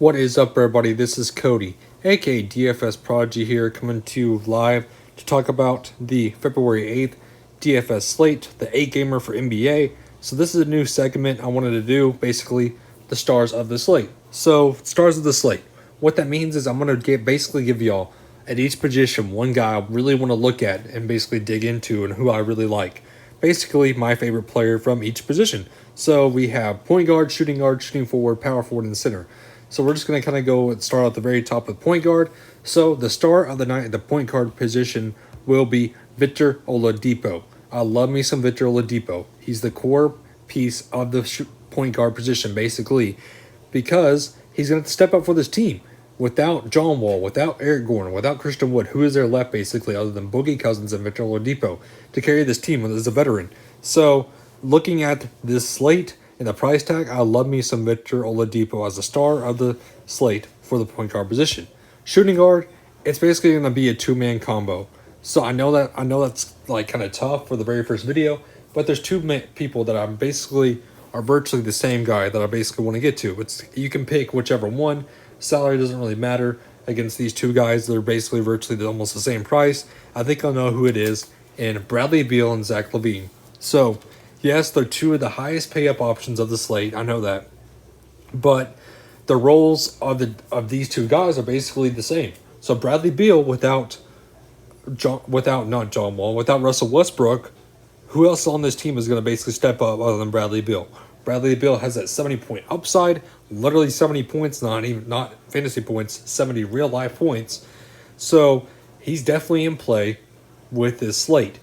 What is up, everybody? This is Cody, aka DFS Prodigy here, coming to you live to talk about the February 8th DFS slate, the 8-gamer for NBA. So this is a new segment I wanted to do, basically the stars of the slate. So, stars of the slate. What that means is I'm going to basically give y'all, at each position, one guy I really want to look at and basically dig into and who I really like. Basically, my favorite player from each position. So we have point guard, shooting forward, power forward, and center. So we're just going to kind of go and start at the very top with point guard. So the star of the night at the point guard position will be Victor Oladipo. I love me some Victor Oladipo. He's the core piece of the point guard position, basically, because he's going to step up for this team. Without John Wall, without Eric Gordon, without Christian Wood, who is there left, basically, other than Boogie Cousins and Victor Oladipo, to carry this team as a veteran? So, looking at this slate and the price tag, I love me some Victor Oladipo as the star of the slate for the point guard position. Shooting guard, it's basically going to be a two-man combo. So I know that's like kind of tough for the very first video, but there's two people that I'm basically are virtually the same guy that I basically want to get to. You can pick whichever one. Salary doesn't really matter against these two guys. They're basically virtually almost the same price. I think I'll know who it is, and Bradley Beal and Zach LaVine. So, yes, they're two of the highest pay-up options of the slate. I know that. But the roles of these two guys are basically the same. So Bradley Beal without not John Wall, without Russell Westbrook, who else on this team is going to basically step up other than Bradley Beal? Bradley Beal has that 70-point upside, literally 70 points, not fantasy points, 70 real-life points. So he's definitely in play with this slate.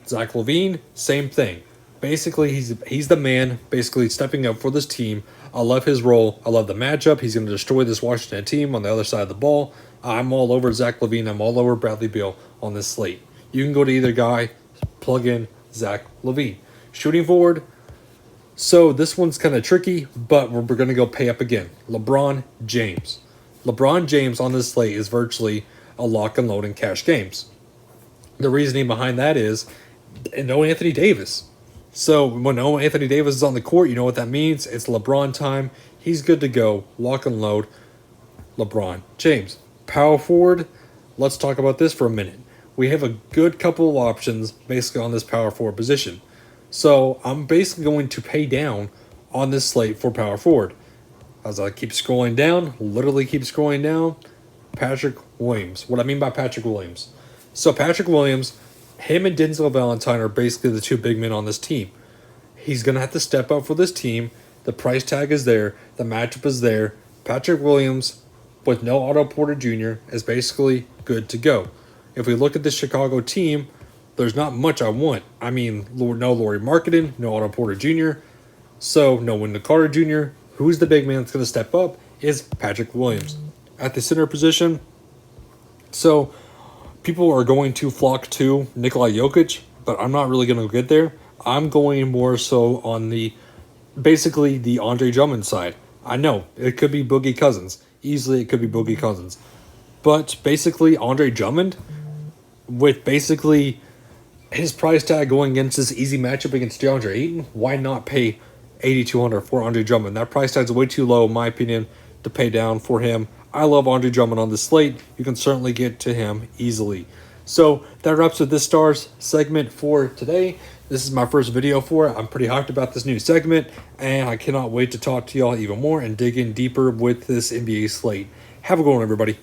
Zach LaVine, same thing. Basically, he's the man, basically stepping up for this team. I love his role. I love the matchup. He's going to destroy this Washington team on the other side of the ball. I'm all over Zach LaVine. I'm all over Bradley Beal on this slate. You can go to either guy, plug in Zach LaVine. Shooting forward, so this one's kind of tricky, but we're going to go pay up again. LeBron James. LeBron James on this slate is virtually a lock and load in cash games. The reasoning behind that is no Anthony Davis. So when no Anthony Davis is on the court, you know what that means. It's LeBron time. He's good to go. Lock and load. LeBron James. Power forward. Let's talk about this for a minute. We have a good couple of options basically on this power forward position. So I'm basically going to pay down on this slate for power forward. As I keep scrolling down, literally keep scrolling down, Patrick Williams. What I mean by Patrick Williams. So Patrick Williams, him and Denzel Valentine are basically the two big men on this team. He's going to have to step up for this team. The price tag is there. The matchup is there. Patrick Williams, with no Otto Porter Jr., is basically good to go. If we look at the Chicago team, there's not much I want. I mean, no Lauri Markkanen, no Otto Porter Jr., so no Wendell Carter Jr. Who's the big man that's going to step up is Patrick Williams. At the center position, so people are going to flock to Nikola Jokic, but I'm not really going to get there. I'm going more so on basically the Andre Drummond side. I know, it could be Boogie Cousins. Easily it could be Boogie Cousins. But basically Andre Drummond, with basically his price tag going against this easy matchup against DeAndre Ayton, why not pay $8,200 for Andre Drummond? That price tag's way too low, in my opinion, to pay down for him. I love Andre Drummond on this slate. You can certainly get to him easily. So that wraps up this stars segment for today. This is my first video for it. I'm pretty hyped about this new segment, and I cannot wait to talk to y'all even more and dig in deeper with this NBA slate. Have a good one, everybody.